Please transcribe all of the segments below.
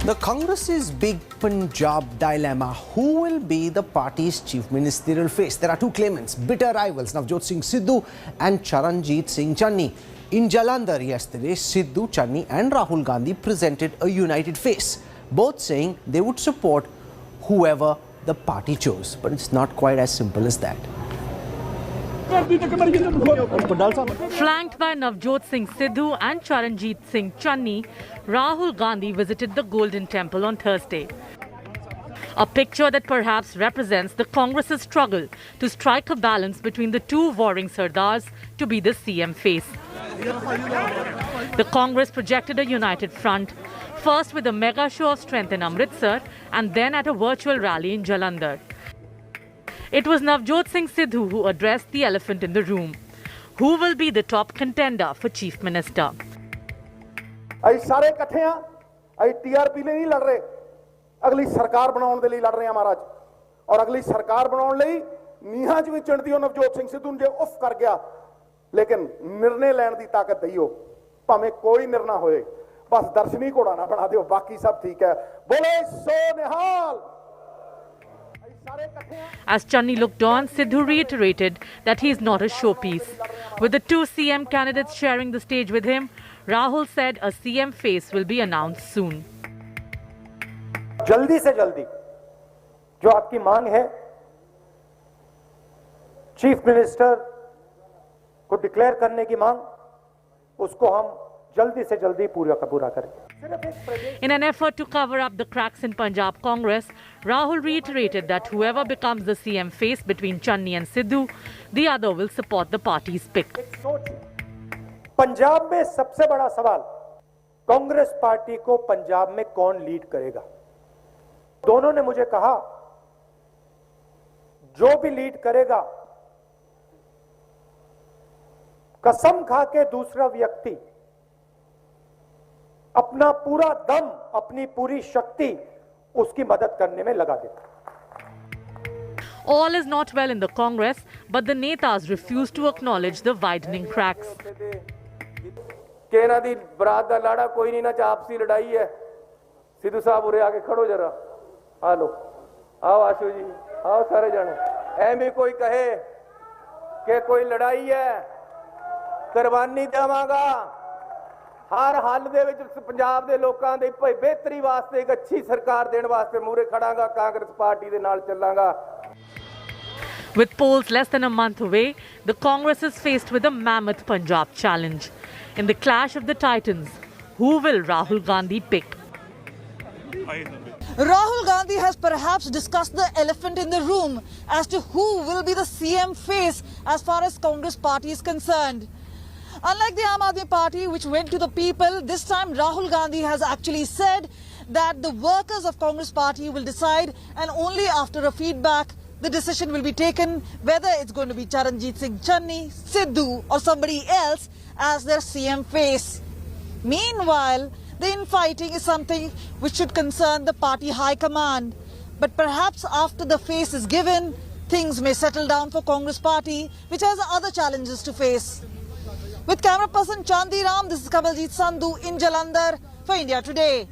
The Congress's big Punjab dilemma. Who will be the party's chief ministerial face? There are two claimants, bitter rivals, Navjot Singh Sidhu and Charanjit Singh Channi. In Jalandhar yesterday, Sidhu, Channi and Rahul Gandhi presented a united face, both saying they would support whoever the party chose. But it's not quite as simple as that. Flanked by Navjot Singh Sidhu and Charanjit Singh Channi, Rahul Gandhi visited the Golden Temple on Thursday. A picture that perhaps represents the Congress's struggle to strike a balance between the two warring Sardars to be the CM face. The Congress projected a united front, first with a mega show of strength in Amritsar and then at a virtual rally in Jalandhar. It was Navjot Singh Sidhu who addressed the elephant in the room. Who will be the top contender for Chief Minister? ਅਸੀਂ ਸਾਰੇ ਇਕੱਠੇ ਆ ਅਸੀਂ TRP ਲਈ ਨਹੀਂ ਲੜ ਰਹੇ ਅਗਲੀ ਸਰਕਾਰ ਬਣਾਉਣ ਦੇ ਲਈ ਲੜ ਰਹੇ ਆ ਮਹਾਰਾਜ ਔਰ ਅਗਲੀ ਸਰਕਾਰ ਬਣਾਉਣ ਲਈ ਨੀਹਾਂ 'ਚ ਵਿਚਣ ਦੀ ਉਹ ਨਵਜੋਤ ਸਿੰਘ ਸਿੱਧੂ ਨੂੰ ਜੇ ਉਫ ਕਰ ਗਿਆ ਲੇਕਿਨ ਨਿਰਣੇ ਲੈਣ ਦੀ ਤਾਕਤ ਦਈਓ ਭਾਵੇਂ ਕੋਈ ਨਿਰਣਾ ਹੋਏ ਬਸ ਦਰਸ਼ਨੀ ਘੋੜਾ ਨਾ ਬਣਾ ਦਿਓ ਬਾਕੀ ਸਭ ਠੀਕ ਹੈ ਬੋਲੇ ਸੋ ਨਿਹਾਲ। As Channi looked on, Sidhu reiterated that he is not a showpiece. With the two CM candidates sharing the stage with him, Rahul said a CM face will be announced soon. जल्दी से जल्दी जो आपकी मांग है chief minister को declare करने की मांग उसको हम जल्दी से जल्दी पूरा का पूरा करें। In an effort to cover up the cracks in Punjab Congress, Rahul reiterated that whoever becomes the CM face between Channi and Sidhu, the other will support the party's pick. Punjab में सबसे बड़ा सवाल कांग्रेस पार्टी को पंजाब में कौन lead करेगा। दोनों ने मुझे कहा जो भी लीड करेगा कसम खा के दूसरा व्यक्ति अपना पूरा दम अपनी पूरी शक्ति उसकी मदद करने में लगा देता। All is not well in the Congress, but the netas refuse to acknowledge the widening cracks. ਕਿ ਇਹਨਾਂ ਦੀ ਬਰਾਤ ਦਾ ਲਾੜਾ ਕੋਈ ਨਹੀਂ ਨਾ ਆਪਸੀ ਲੜਾਈ ਹੈ ਸਿੱਧੂ ਸਾਹਿਬ ਉਰੇ ਆ ਕੇ ਖੜੋ ਜਰਾ ਆ ਲੋ ਆਓ ਆਸ਼ੂ ਜੀ ਆਓ ਸਾਰੇ ਜਣੇ ਐਵੇਂ ਕੋਈ ਕਹੇ ਕਿ ਕੋਈ ਲੜਾਈ ਹੈ ਕੁਰਬਾਨੀ ਦੇਵਾਂਗਾ ਹਰ ਹਾਲ ਦੇ ਵਿੱਚ ਪੰਜਾਬ ਦੇ ਲੋਕਾਂ ਦੇ ਬਿਹਤਰੀ ਵਾਸਤੇ ਇੱਕ ਅੱਛੀ ਸਰਕਾਰ ਦੇਣ ਵਾਸਤੇ ਮੂਹਰੇ ਖੜਾਂਗਾ ਕਾਂਗਰਸ ਪਾਰਟੀ ਦੇ ਨਾਲ ਚੱਲਾਂਗਾ। With polls less than a month away, the Congress is faced with a mammoth Punjab challenge. In the clash of the titans, who will Rahul Gandhi pick? Rahul Gandhi has perhaps discussed the elephant in the room as to who will be the CM face as far as Congress party is concerned. Unlike the Aam Aadmi Party, which went to the people, this time Rahul Gandhi has actually said that the workers of Congress party will decide, and only after a feedback the decision will be taken whether it's going to be Charanjit Singh Channi, Sidhu or somebody else as their CM face. Meanwhile, the infighting is something which should concern the party high command. But perhaps after the face is given, things may settle down for Congress party, which has other challenges to face. With camera person Chandi Ram, this is Kamaljit Sandhu in Jalandhar for India Today.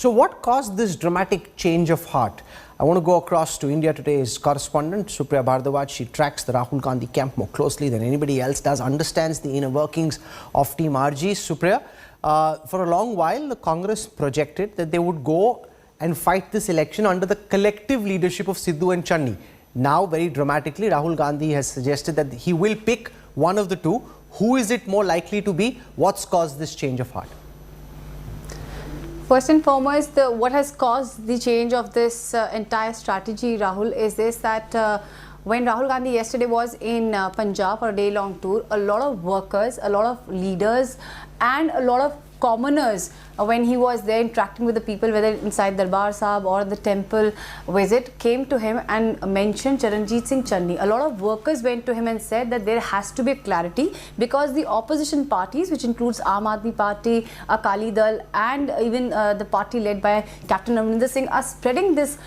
So what caused this dramatic change of heart? I want to go across to India Today's correspondent, Supriya Bhardwaj. She tracks the Rahul Gandhi camp more closely than anybody else does, understands the inner workings of Team RG. Supriya, for a long while, the Congress projected that they would go and fight this election under the collective leadership of Sidhu and Channi. Now, very dramatically, Rahul Gandhi has suggested that he will pick one of the two. Who is it more likely to be? What's caused this change of heart? First and foremost, what has caused the change of this entire strategy, Rahul, is this that when Rahul Gandhi yesterday was in Punjab for a day-long tour, a lot of workers, a lot of leaders and a lot of commoners, when he was there interacting with the people, whether inside Darbar Sahib or the temple visit, came to him and mentioned Charanjit Singh Channi. A lot of workers went to him and said that there has to be a clarity because the opposition parties, which includes Aam Aadmi Party, Akali Dal and even the party led by Captain Amrinder Singh, are spreading this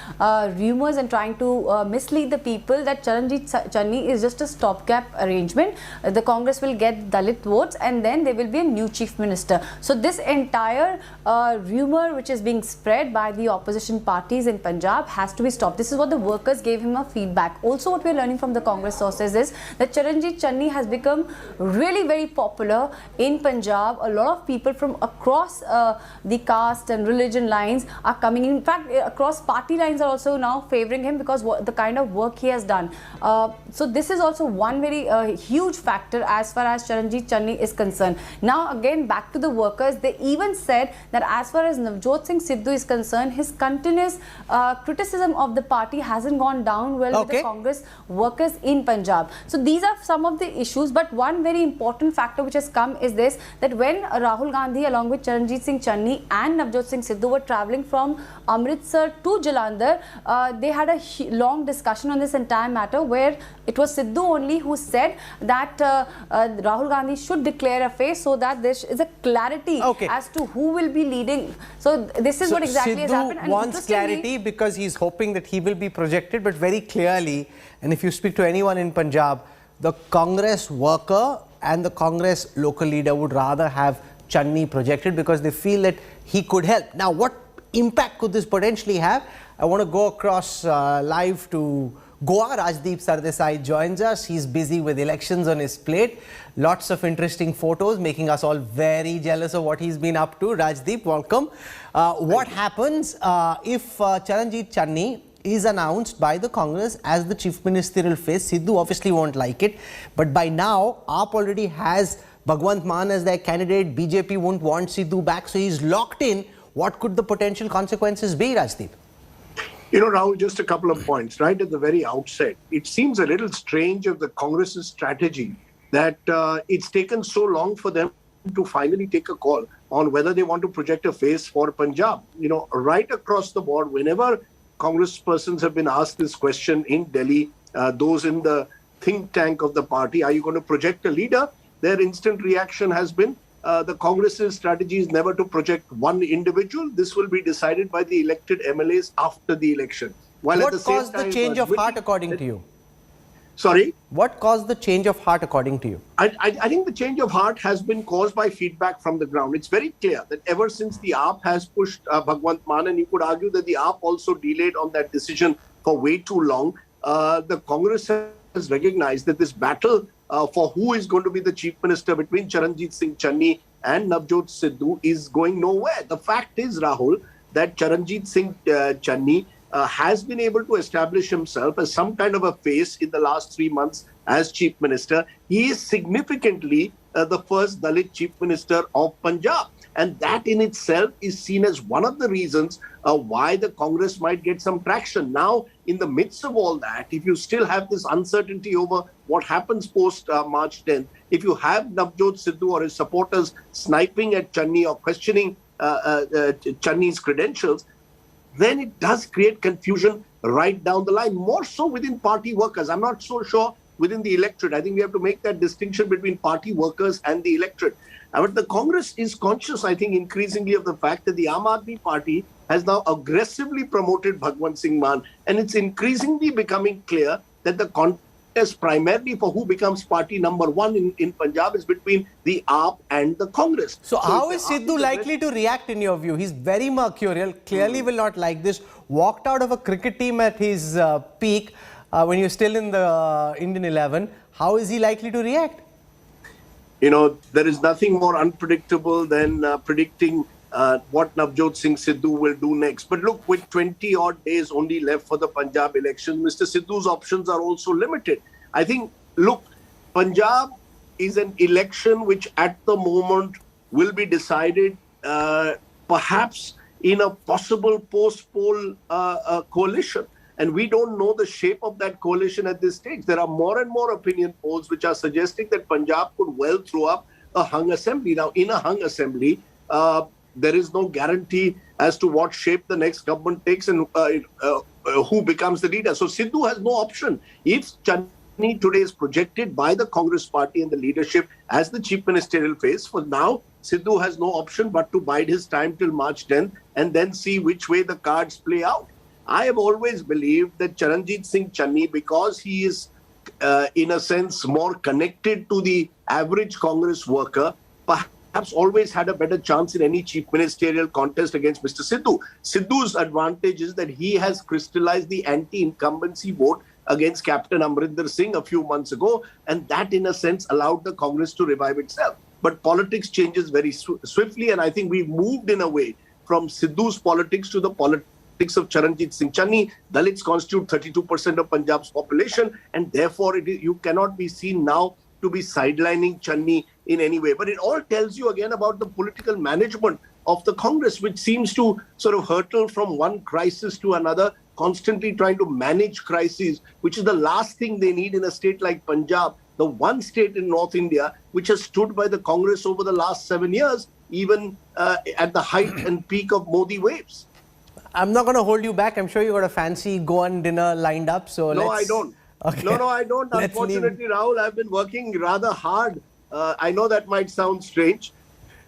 rumours and trying to mislead the people that Charanjit Channi is just a stopgap arrangement. The Congress will get Dalit votes and then there will be a new chief minister. So this entire rumor which is being spread by the opposition parties in Punjab has to be stopped. This is what the workers gave him a feedback. Also, what we're learning from the Congress sources is that Charanjit Channi has become really very popular in Punjab. A lot of people from across the caste and religion lines are coming. In fact, across party lines are also now favoring him because the kind of work he has done. So this is also one very huge factor as far as Charanjit Channi is concerned. Now again, back to the workers, they even said that as far as Navjot Singh Sidhu is concerned, his continuous criticism of the party hasn't gone down well with the Congress workers in Punjab. So these are some of the issues, but one very important factor which has come is this, that when Rahul Gandhi along with Charanjit Singh Channi and Navjot Singh Sidhu were travelling from Amritsar to Jalandhar, they had a long discussion on this entire matter where it was Sidhu only who said that Rahul Gandhi should declare a face so that there is a clarity as to who will be leading. So this is what exactly has happened. Sidhu wants clarity because he's hoping that he will be projected, but very clearly, and if you speak to anyone in Punjab, the Congress worker and the Congress local leader would rather have Channi projected because they feel that he could help. Now, what impact could this potentially have? I want to go across live to Goa. Rajdeep Sardesai joins us. He's busy with elections on his plate. Lots of interesting photos making us all very jealous of what he's been up to. Rajdeep, welcome. What happens if Charanjit Channi is announced by the Congress as the chief ministerial face? Sidhu obviously won't like it, but by now AAP already has Bhagwant Mann as their candidate. BJP won't want Sidhu back, so he's locked in. What could the potential consequences be, Rajdeep? You know, Rahul, just a couple of points. Right at the very outset, it seems a little strange of the Congress's strategy that it's taken so long for them to finally take a call on whether they want to project a face for Punjab. You know, right across the board, whenever Congress persons have been asked this question in Delhi, those in the think tank of the party, are you going to project a leader? Their instant reaction has been, the Congress's strategy is never to project one individual. This will be decided by the elected MLAs after the election. While what caused the change of heart according to you? Sorry? What caused the change of heart according to you? I think the change of heart has been caused by feedback from the ground. It's very clear that ever since the AAP has pushed Bhagwant Mann, and you could argue that the AAP also delayed on that decision for way too long, the Congress has recognized that this battle for who is going to be the chief minister between Charanjit Singh Channi and Navjot Sidhu is going nowhere. The fact is, Rahul, that Charanjit Singh Channi has been able to establish himself as some kind of a face in the last 3 months as chief minister. He is significantly the first Dalit chief minister of Punjab. And that in itself is seen as one of the reasons why the Congress might get some traction. Now, in the midst of all that, if you still have this uncertainty over what happens post March 10th, if you have Navjot Sidhu or his supporters sniping at Channi or questioning Channi's credentials, then it does create confusion right down the line, more so within party workers. I'm not so sure within the electorate. I think we have to make that distinction between party workers and the electorate. But the Congress is conscious, I think, increasingly of the fact that the Aam Aadmi Party has now aggressively promoted Bhagwant Singh Mann. And it's increasingly becoming clear that the contest primarily for who becomes party number one in Punjab is between the AAP and the Congress. So how is Sidhu likely to react in your view? He's very mercurial, clearly will not like this. Walked out of a cricket team at his peak when you're still in the Indian 11. How is he likely to react? You know, there is nothing more unpredictable than predicting what Navjot Singh Sidhu will do next. But look, with 20 odd days only left for the Punjab election, Mr. Sidhu's options are also limited. I think, look, Punjab is an election which at the moment will be decided perhaps in a possible post-poll coalition. And we don't know the shape of that coalition at this stage. There are more and more opinion polls which are suggesting that Punjab could well throw up a hung assembly. Now, in a hung assembly, there is no guarantee as to what shape the next government takes and who becomes the leader. So Sidhu has no option. If Channi today is projected by the Congress party and the leadership as the chief ministerial face, for now, Sidhu has no option but to bide his time till March 10th and then see which way the cards play out. I have always believed that Charanjit Singh Channi, because he is in a sense more connected to the average Congress worker, perhaps always had a better chance in any chief ministerial contest against Mr. Sidhu. Sidhu's advantage is that he has crystallized the anti-incumbency vote against Captain Amrinder Singh a few months ago, and that in a sense allowed the Congress to revive itself. But politics changes very swiftly, and I think we've moved in a way from Sidhu's politics to the politics of Charanjit Singh Channi. Dalits constitute 32% of Punjab's population, and therefore you cannot be seen now to be sidelining Channi in any way. But it all tells you again about the political management of the Congress, which seems to sort of hurtle from one crisis to another, constantly trying to manage crises, which is the last thing they need in a state like Punjab, the one state in North India which has stood by the Congress over the last 7 years, even at the height and peak of Modi waves. I'm not going to hold you back. I'm sure you got a fancy go-on dinner lined up. So no, I don't. Okay. No, I don't. Unfortunately, Rahul, I've been working rather hard. I know that might sound strange,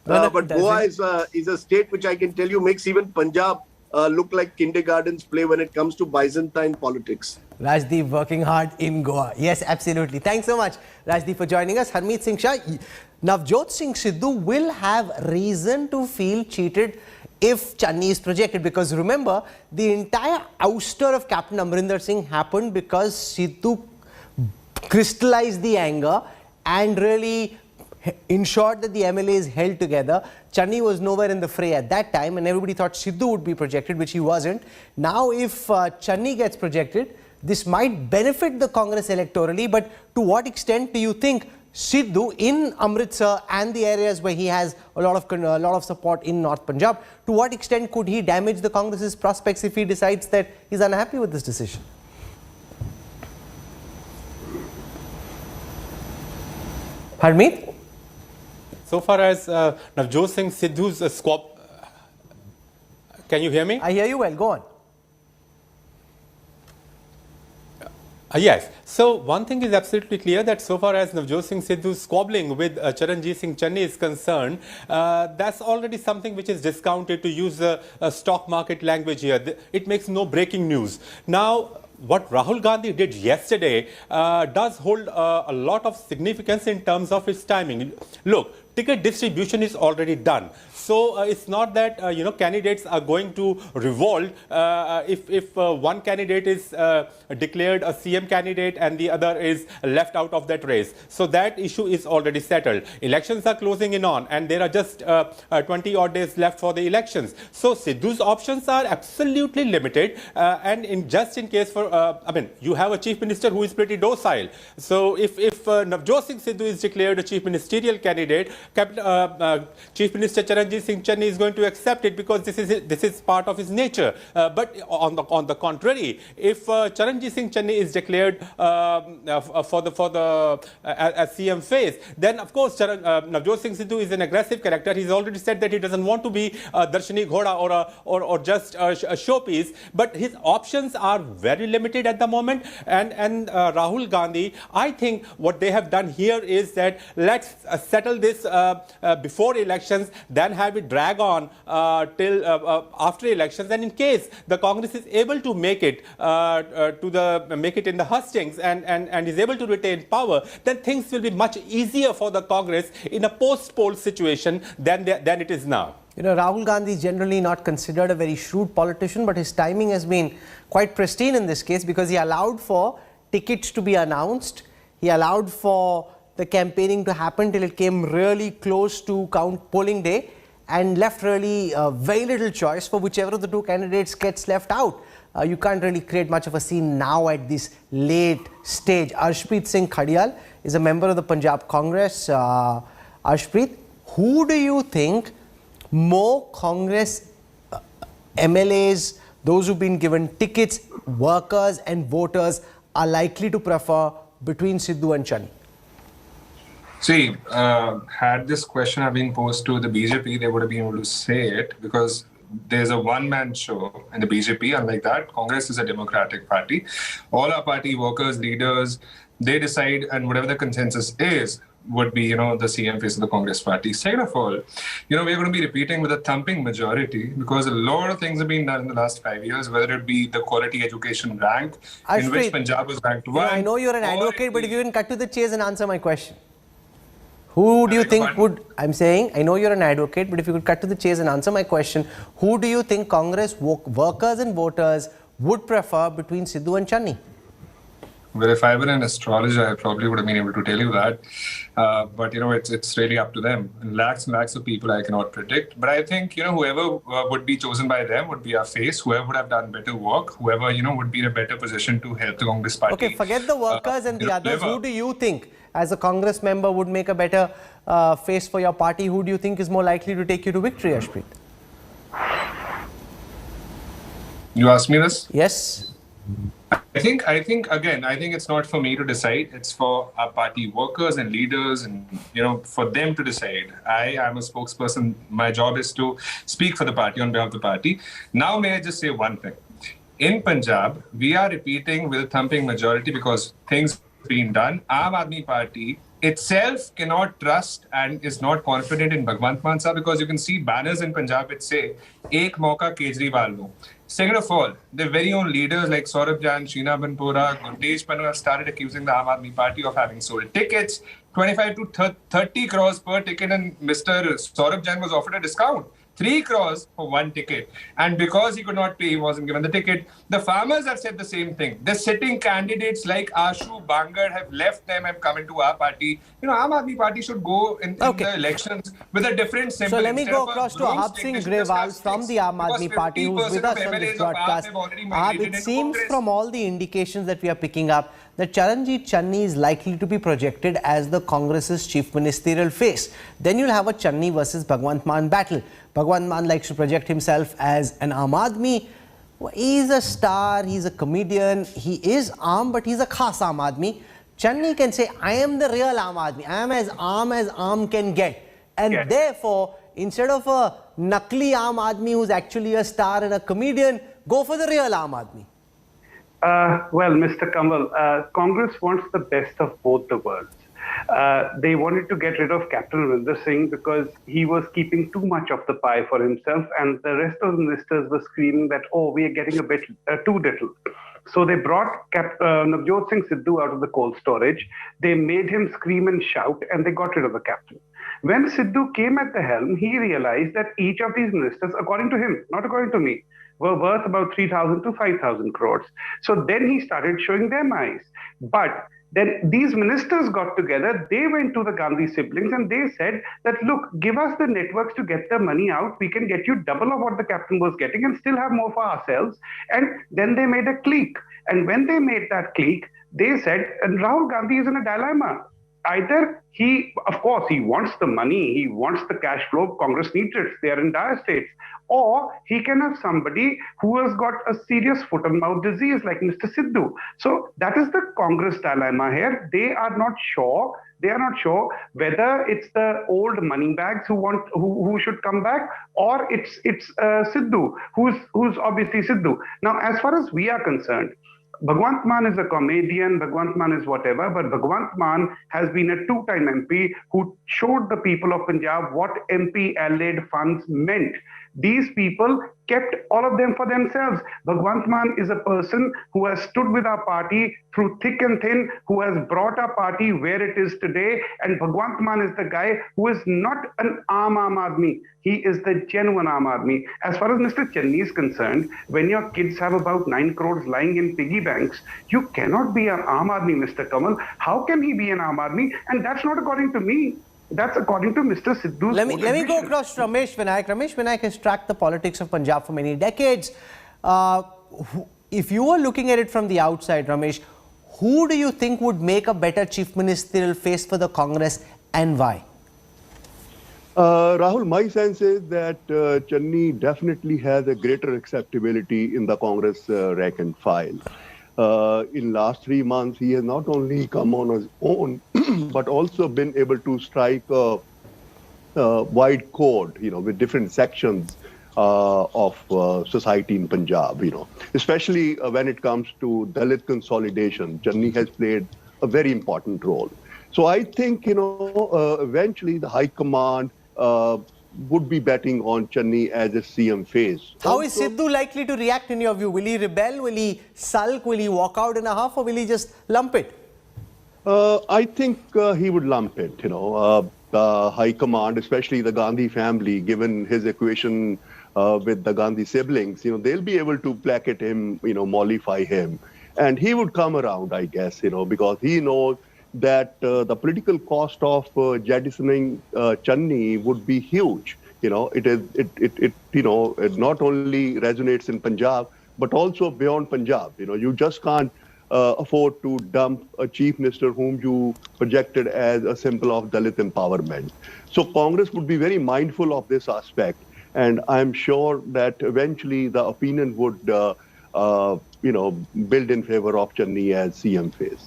but Goa is a state which I can tell you makes even Punjab look like kindergarten's play when it comes to Byzantine politics. Rajdeep working hard in Goa. Yes, absolutely. Thanks so much, Rajdeep, for joining us. Harmeet Singh Shah, Navjot Singh Sidhu will have reason to feel cheated if Channi is projected, because remember, the entire ouster of Captain Amrinder Singh happened because Sidhu crystallized the anger and really ensured that the MLAs held together. Channi was nowhere in the fray at that time, and everybody thought Sidhu would be projected, which he wasn't. Now, if Channi gets projected, this might benefit the Congress electorally, but to what extent do you think Sidhu in Amritsar and the areas where he has a lot of support in North Punjab, to what extent could he damage the Congress's prospects if he decides that he's unhappy with this decision? Harmeet? So far as Navjot Singh Sidhu's scope, can you hear me? I hear you well, go on. Yes. So one thing is absolutely clear, that so far as Navjot Singh Sidhu's squabbling with Charanjit Singh Channi is concerned, that's already something which is discounted, to use a stock market language here. It makes no breaking news. Now, what Rahul Gandhi did yesterday does hold a lot of significance in terms of its timing. Look, ticket distribution is already done. So it's not that candidates are going to revolt if one candidate is declared a CM candidate and the other is left out of that race. So that issue is already settled. Elections are closing in on, and there are just 20 odd days left for the elections. So Sidhu's options are absolutely limited, and just in case for you have a chief minister who is pretty docile. So if Navjot Singh Sidhu is declared a chief ministerial candidate, Chief Minister Charanjit Singh Channi is going to accept it, because this is part of his nature. But on the contrary, if Charanjit Singh Channi is declared for the as CM face, then of course Navjot Singh Sidhu is an aggressive character. He's already said that he doesn't want to be a Darshini Ghoda or just a showpiece. But his options are very limited at the moment. And Rahul Gandhi, I think what they have done here is that let's settle this before elections, then have it drag on till after elections, and in case the Congress is able to make it in the hustings and is able to retain power, then things will be much easier for the Congress in a post-poll situation than it is now. Rahul Gandhi is generally not considered a very shrewd politician, but his timing has been quite pristine in this case, because he allowed for tickets to be announced. He allowed for the campaigning to happen till it came really close to polling day, and left really very little choice for whichever of the two candidates gets left out. You can't really create much of a scene now at this late stage. Arshpreet Singh Khadial is a member of the Punjab Congress. Arshpreet, who do you think more Congress MLAs, those who've been given tickets, workers and voters, are likely to prefer between Sidhu and Channi? See, had this question have been posed to the BJP, they would have been able to say it, because there's a one-man show in the BJP. Unlike that, Congress is a democratic party. All our party workers, leaders, they decide, and whatever the consensus is, would be, the CM face of the Congress party. Second of all, we're going to be repeating with a thumping majority, because a lot of things have been done in the last 5 years, whether it be the quality education rank, in which Punjab was ranked 1. I know you're an advocate, but if you can cut to the chase and answer my question. Who do you think would, I'm saying, I know you're an advocate, but if you could cut to the chase and answer my question, who do you think Congress workers and voters would prefer between Sidhu and Channi? Well, if I were an astrologer, I probably would have been able to tell you that. But, it's really up to them. And lakhs of people I cannot predict. But I think, whoever would be chosen by them would be our face. Whoever would have done better work, whoever, would be in a better position to help the Congress party. Okay, forget the workers and the others. Who do you think, as a Congress member, would make a better face for your party? Who do you think is more likely to take you to victory, Ashpreet? You asked me this? Yes. I think it's not for me to decide. It's for our party workers and leaders and, for them to decide. I am a spokesperson. My job is to speak for the party on behalf of the party. Now, may I just say one thing? In Punjab, we are repeating with a thumping majority because things have been done. Aam Aadmi Party itself cannot trust and is not confident in Bhagwant Mann Sahab because you can see banners in Punjab which say, Ek Mauka Kejriwal lo. Second of all, their very own leaders like Saurabh Jain, Sheena Banpora, Guntesh Panu have started accusing the Aam Aadmi Party of having sold tickets, 25 to 30 crores per ticket, and Mr. Saurabh Jain was offered a discount. 3 crores for one ticket. And because he could not pay, he wasn't given the ticket. The farmers have said the same thing. The sitting candidates like Ashu Bangar have left them and come into our party. Aam Aadmi Party should go in the elections with a different symbol. So let me go across to Ahab Singh Grewal from the Aam Aadmi Party, who's with us on this broadcast. Ahab, it seems from all the indications that we are picking up that Charanjit Channi is likely to be projected as the Congress's chief ministerial face. Then you'll have a Channi versus Bhagwant Mann battle. Bhagwant Mann likes to project himself as an Aam Aadmi. He's a star, he's a comedian, he is Aam, but he's a khas Aam Aadmi. Channi can say, I am the real Aam Aadmi. I am as Aam can get. And therefore, instead of a nakli Aam Aadmi who's actually a star and a comedian, go for the real Aam Aadmi. Well, Mr. Kamal, Congress wants the best of both the worlds. They wanted to get rid of Captain Amrinder Singh because he was keeping too much of the pie for himself, and the rest of the ministers were screaming that, oh, we are getting a bit too little. So they brought Navjot Singh Sidhu out of the cold storage. They made him scream and shout, and they got rid of the captain. When Sidhu came at the helm, he realized that each of these ministers, according to him, not according to me, were worth about 3,000 to 5,000 crores. So then he started showing them eyes. But then these ministers got together, they went to the Gandhi siblings and they said that, look, give us the networks to get the money out. We can get you double of what the captain was getting and still have more for ourselves. And then they made a clique. And when they made that clique, they said, and Rahul Gandhi is in a dilemma. Either he wants the money, he wants the cash flow, Congress needs it, they are in dire states. Or he can have somebody who has got a serious foot and mouth disease like Mr. Sidhu. So that is the Congress dilemma here. They are not sure whether it's the old money bags who should come back, or it's Sidhu, who's obviously Sidhu. Now, as far as we are concerned, Bhagwant Mann is a comedian, Bhagwant Mann is whatever, but Bhagwant Mann has been a two-time MP who showed the people of Punjab what MP allied funds meant. These people kept all of them for themselves. Bhagwant Mann is a person who has stood with our party through thick and thin, who has brought our party where it is today. And Bhagwant Mann is the guy who is not an Aam Aadmi. He is the genuine Aam Aadmi. As far as Mr. Channi is concerned, when your kids have about 9 crores lying in piggy banks, you cannot be an Aam Aadmi, Mr. Kamal. How can he be an Aam Aadmi? And that's not according to me. That's according to Mr. Sidhu's. Let me go across to Ramesh Vinayak. Ramesh Vinayak has tracked the politics of Punjab for many decades. If you were looking at it from the outside, Ramesh, who do you think would make a better chief ministerial face for the Congress and why? Rahul, my sense is that Channi definitely has a greater acceptability in the Congress rank and file. In last 3 months, he has not only come on his own, but also been able to strike a wide chord, with different sections of society in Punjab, especially when it comes to Dalit consolidation. Channi has played a very important role. So I think, eventually the High Command would be betting on Channi as a CM face. How is Sidhu likely to react in your view? Will he rebel? Will he sulk? Will he walk out in a huff? Or will he just lump it? I think he would lump it, high command, especially the Gandhi family, given his equation with the Gandhi siblings, they'll be able to placate him, mollify him. And he would come around, I guess, because he knows that the political cost of jettisoning Channi would be huge. It not only resonates in Punjab, but also beyond Punjab. You just can't afford to dump a chief minister whom you projected as a symbol of Dalit empowerment. So Congress would be very mindful of this aspect. And I'm sure that eventually the opinion would, build in favor of Channi as CM face.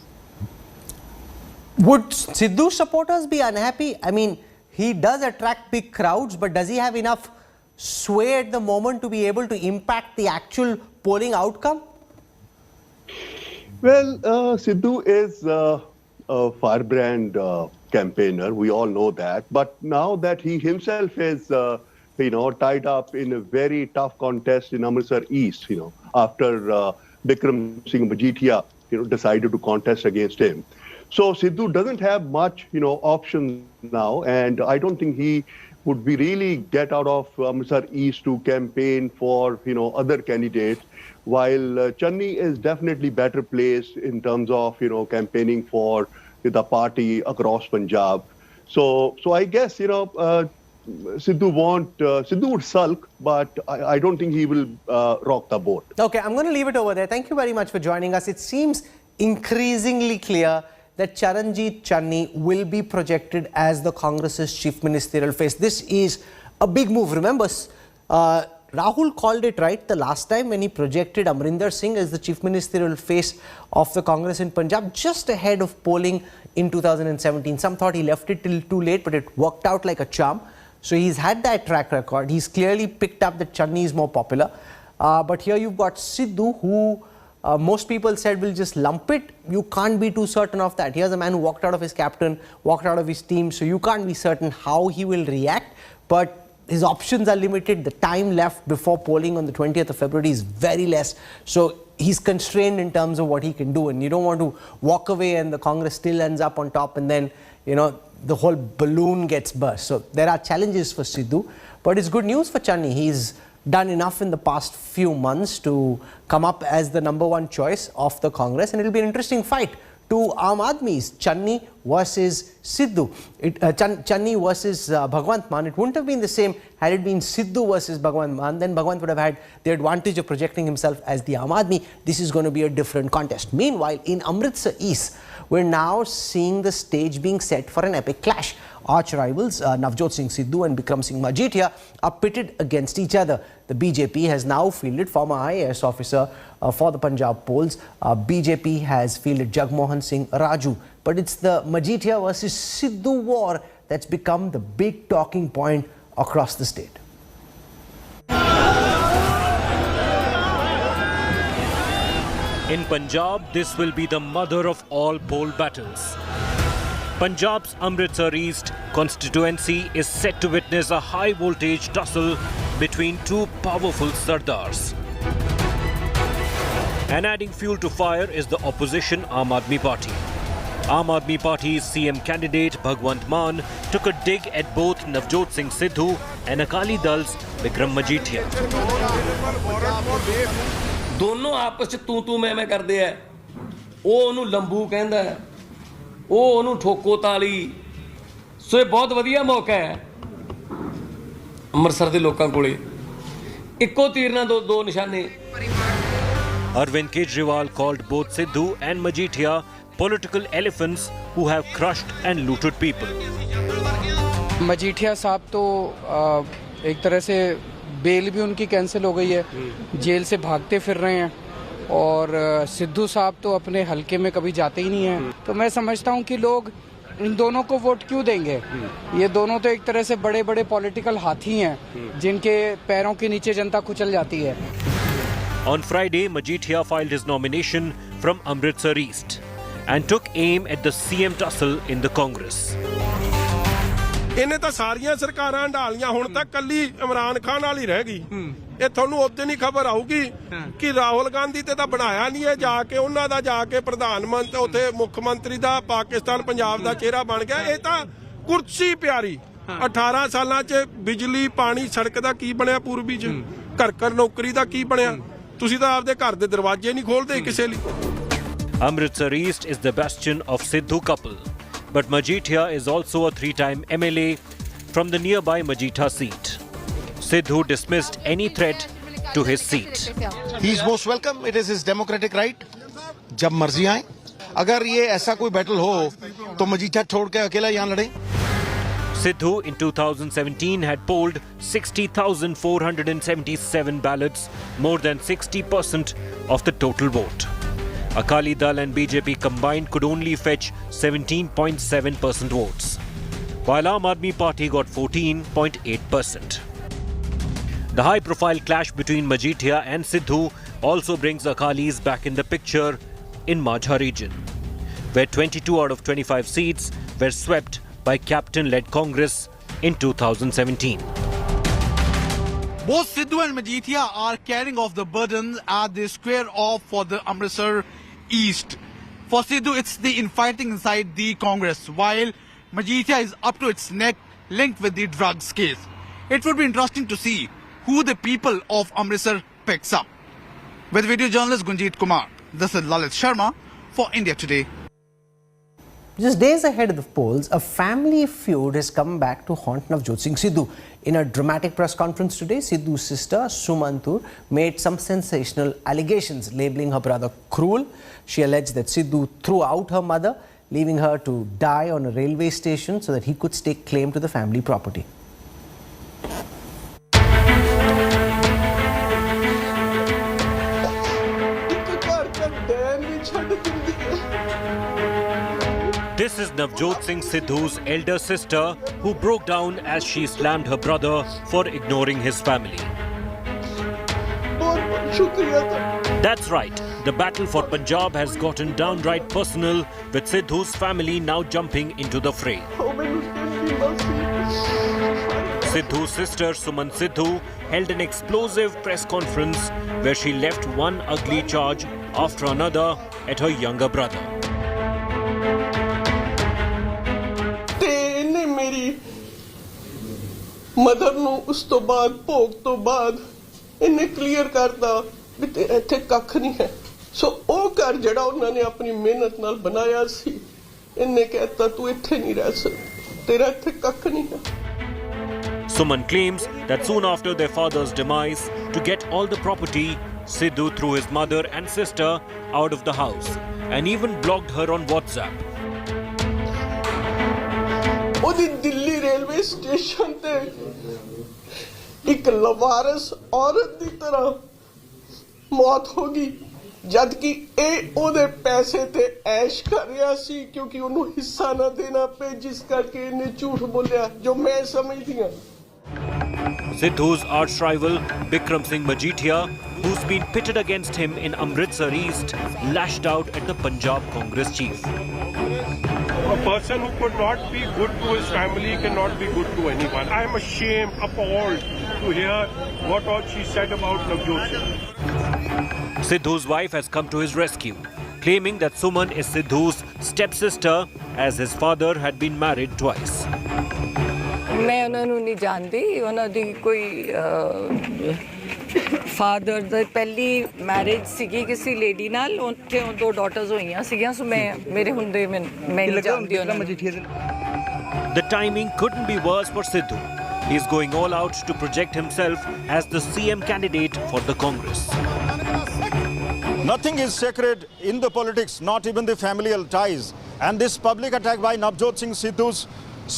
Would Sidhu supporters be unhappy? I mean, he does attract big crowds, but does he have enough sway at the moment to be able to impact the actual polling outcome? Well, Sidhu is a firebrand campaigner. We all know that. But now that he himself is, tied up in a very tough contest in Amritsar East, after Bikram Singh Majithia, decided to contest against him. So Sidhu doesn't have much, options now. And I don't think he would be really get out of Amritsar East to campaign for, other candidates. While Channi is definitely better placed in terms of, campaigning for the party across Punjab. So I guess, Sidhu would sulk, but I don't think he will rock the boat. Okay, I'm going to leave it over there. Thank you very much for joining us. It seems increasingly clear that Charanjit Channi will be projected as the Congress's chief ministerial face. This is a big move. Remember, Rahul called it right the last time when he projected Amrinder Singh as the chief ministerial face of the Congress in Punjab, just ahead of polling in 2017. Some thought he left it till too late, but it worked out like a charm. So he's had that track record. He's clearly picked up that Channi is more popular. But here you've got Sidhu, who most people said will just lump it. You can't be too certain of that. Here's a man who walked out of his captain, walked out of his team, so you can't be certain how he will react. But his options are limited. The time left before polling on the 20th of February is very less. So he's constrained in terms of what he can do. And you don't want to walk away and the Congress still ends up on top and then, the whole balloon gets burst. So there are challenges for Sidhu. But it's good news for Channi. He's done enough in the past few months to come up as the #1 choice of the Congress. And it'll be an interesting fight. Two Aam Aadmis, Channi versus Sidhu. Channi versus Bhagwant Mann. It wouldn't have been the same had it been Sidhu versus Bhagwant Mann. Then Bhagwant would have had the advantage of projecting himself as the Aam Aadmi. This is going to be a different contest. Meanwhile, in Amritsar East, we're now seeing the stage being set for an epic clash. Arch rivals Navjot Singh Sidhu and Bikram Singh Majithia are pitted against each other. The BJP has now fielded former IAS officer for the Punjab polls. BJP has fielded Jagmohan Singh Raju. But it's the Majithia versus Sidhu war that's become the big talking point across the state. In Punjab, this will be the mother of all poll battles. Punjab's Amritsar East constituency is set to witness a high-voltage tussle between two powerful Sardars. And adding fuel to fire is the opposition Aam Aadmi Party. Aam Aadmi Party's CM candidate Bhagwant Mann took a dig at both Navjot Singh Sidhu and Akali Dal's Bikram Majithia. दोनों आपस में तू मैं करते हैं ਉਹ ਉਹਨੂੰ ਲੰਬੂ ਕਹਿੰਦਾ ਉਹ ਉਹਨੂੰ ਠੋਕੋ ਤਾਲੀ ਸੋ ਇਹ ਬਹੁਤ ਵਧੀਆ ਮੌਕਾ ਹੈ ਅੰਮ੍ਰਿਤਸਰ ਦੇ ਲੋਕਾਂ ਕੋਲੇ ਇੱਕੋ ਤੀਰ ਨਾਲ ਦੋ ਨਿਸ਼ਾਨੇ Arvind Kejriwal called both Sidhu and Majithia political elephants who have crushed and looted people. Majithia साहब तो एक तरह से बेल भी उनकी कैंसिल हो गई है, जेल से भागते फिर रहे हैं और सिद्धू साहब तो अपने हलके में कभी जाते ही नहीं हैं। तो मैं समझता हूं कि लोग इन दोनों को वोट क्यों देंगे। ये दोनों तो एक तरह से बड़े बड़े पॉलिटिकल हाथी हैं जिनके पैरों के नीचे जनता कुचल जाती है। On Friday, Majithia filed his nomination from Amritsar East and took aim at the CM tussle in the Congress. ਇਹਨੇ ਤਾਂ ਸਾਰੀਆਂ ਸਰਕਾਰਾਂ ਢਾਲੀਆਂ ਹੁਣ ਤੱਕ ਕੱਲੀ ਇਮਰਾਨ ਖਾਨ ਵਾਲੀ ਰਹਿ ਗਈ। ਇਹ ਤੁਹਾਨੂੰ ਉਦੋਂ ਨਹੀਂ ਖਬਰ ਆਊਗੀ ਕਿ ਰਾਹੁਲ ਗਾਂਧੀ ਤੇ ਤਾਂ ਬਣਾਇਆ ਨਹੀਂ ਹੈ ਜਾ ਕੇ ਉਹਨਾਂ ਦਾ ਜਾ ਕੇ ਪ੍ਰਧਾਨ ਮੰਤਰੀ ਉੱਥੇ ਮੁੱਖ ਮੰਤਰੀ ਦਾ ਪਾਕਿਸਤਾਨ ਪੰਜਾਬ ਦਾ ਚਿਹਰਾ ਬਣ ਗਿਆ। ਇਹ ਤਾਂ ਕੁਰਸੀ ਪਿਆਰੀ 18 ਸਾਲਾਂ 'ਚ ਬਿਜਲੀ ਪਾਣੀ ਸੜਕ ਦਾ ਕੀ ਬਣਿਆ ਪੂਰਬੀ 'ਚ ਘਰ ਘਰ ਨੌਕਰੀ ਦਾ ਕੀ ਬਣਿਆ ਤੁਸੀਂ ਤਾਂ ਆਪਦੇ ਘਰ ਦੇ ਦਰਵਾਜ਼ੇ ਨਹੀਂ ਖੋਲਦੇ ਕਿਸੇ ਲਈ Amritsar East is the bastion of Sidhu couple, but Majithia is also a 3-time MLA from the nearby Majitha seat. Sidhu dismissed any threat to his seat. He is most welcome. It is his democratic right. जब मर्जी आए अगर ये ऐसा कोई battle हो तो मजीठा छोड़ के अकेला यहाँ लड़े. Sidhu in 2017 had polled 60,477 ballots, more than 60% of the total vote. Akali Dal and BJP combined could only fetch 17.7% votes, while Aam Aadmi Party got 14.8%. The high-profile clash between Majithia and Sidhu also brings Akalis back in the picture in Majha region, where 22 out of 25 seats were swept by captain-led Congress in 2017. Both Sidhu and Majithia are carrying off the burdens as they square off for the Amritsar East. For Sidhu, it's the infighting inside the Congress, while Majithia is up to its neck linked with the drugs case. It would be interesting to see who the people of Amritsar picks up. With video journalist Gunjit Kumar, this is Lalit Sharma for India Today. Just days ahead of the polls, a family feud has come back to haunt Navjot Singh Sidhu. In a dramatic press conference today, Sidhu's sister, Sumantur, made some sensational allegations, labelling her brother cruel. She alleged that Sidhu threw out her mother, leaving her to die on a railway station so that he could stake claim to the family property. This is Navjot Singh Sidhu's elder sister who broke down as she slammed her brother for ignoring his family. That's right, the battle for Punjab has gotten downright personal, with Sidhu's family now jumping into the fray. Sidhu's sister Suman Sidhu held an explosive press conference where she left one ugly charge after another at her younger brother. Mother ਨੂੰ ਉਸ ਤੋਂ ਬਾਅਦ ਭੋਗ ਤੋਂ ਬਾਅਦ ਇਹਨੇ clear ਕਰਤਾ ਵੀ ਇੱਥੇ ਕੱਖ ਨਹੀਂ ਹੈ ਸੋ ਉਹ ਘਰ ਜਿਹੜਾ ਉਹਨਾਂ ਨੇ ਆਪਣੀ ਮਿਹਨਤ ਨਾਲ ਬਣਾਇਆ ਸੀ ਇਹਨੇ ਕਹਿਤਾ ਤੂੰ ਇੱਥੇ ਨਹੀਂ ਰਹਿ ਸਕਦਾ ਤੇਰਾ ਇੱਥੇ ਕੱਖ ਨਹੀਂ ਹੈ Suman claims that soon after their father's demise, to get all the property, Sidhu threw his mother and sister out of the house and even blocked her on WhatsApp. ਉਹਦੀ ਦਿੱਲੀ ਰੇਲਵੇ ਸਟੇਸ਼ਨ ਤੇ ਇੱਕ ਲਵਾਰਸ ਔਰਤ ਦੀ ਤਰ੍ਹਾਂ ਮੌਤ ਹੋ ਗਈ ਜਦ ਕਿ ਇਹ ਉਹਦੇ ਪੈਸੇ ਤੇ ਐਸ਼ ਕਰ ਰਿਹਾ ਸੀ ਕਿਉਂਕਿ ਉਹਨੂੰ ਹਿੱਸਾ ਨਾ ਦੇਣਾ ਪਏ ਜਿਸ ਕਰਕੇ ਇਹਨੇ ਝੂਠ ਬੋਲਿਆ ਜੋ ਮੈਂ ਸਮਝਦੀ ਹਾਂ Sidhu's arch rival Bikram Singh Majithia, who's been pitted against him in Amritsar East, lashed out at the Punjab Congress chief. A person who could not be good to his family cannot be good to anyone. I am ashamed, appalled to hear what all she said about Navjot Singh. Sidhu's wife has come to his rescue, claiming that Suman is Sidhu's stepsister as his father had been married twice. ਮੈਂ ਉਹਨਾਂ ਨੂੰ ਨਹੀਂ ਜਾਣਦੀ ਉਹਨਾਂ ਦੀ ਕੋਈ father ਦਾ ਪਹਿਲੀ marriage ਸੀਗੀ ਕਿਸੇ ਲੇਡੀ ਨਾਲ ਉੱਥੇ ਦੋ ਡਾਟਰਸ ਹੋਈਆਂ ਸੀਗੀਆਂ ਸੋ ਮੈਂ ਮੇਰੇ ਹੁੰਦੇ ਮੈਂ ਨਹੀਂ ਜਾਣਦੀ ਉਹਨਾਂ ਨੂੰ The timing couldn't be worse for Sidhu. He is going all out to project himself as the CM candidate for the Congress. Nothing is sacred in the politics, not even the familial ties. And this public attack by Navjot Singh Sidhu's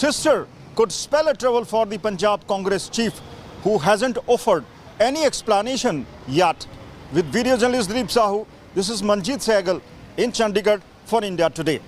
sister could spell a trouble for the Punjab Congress chief, who hasn't offered any explanation yet. With video journalist Dilip Sahu, this is Manjeet Sehgal in Chandigarh for India Today.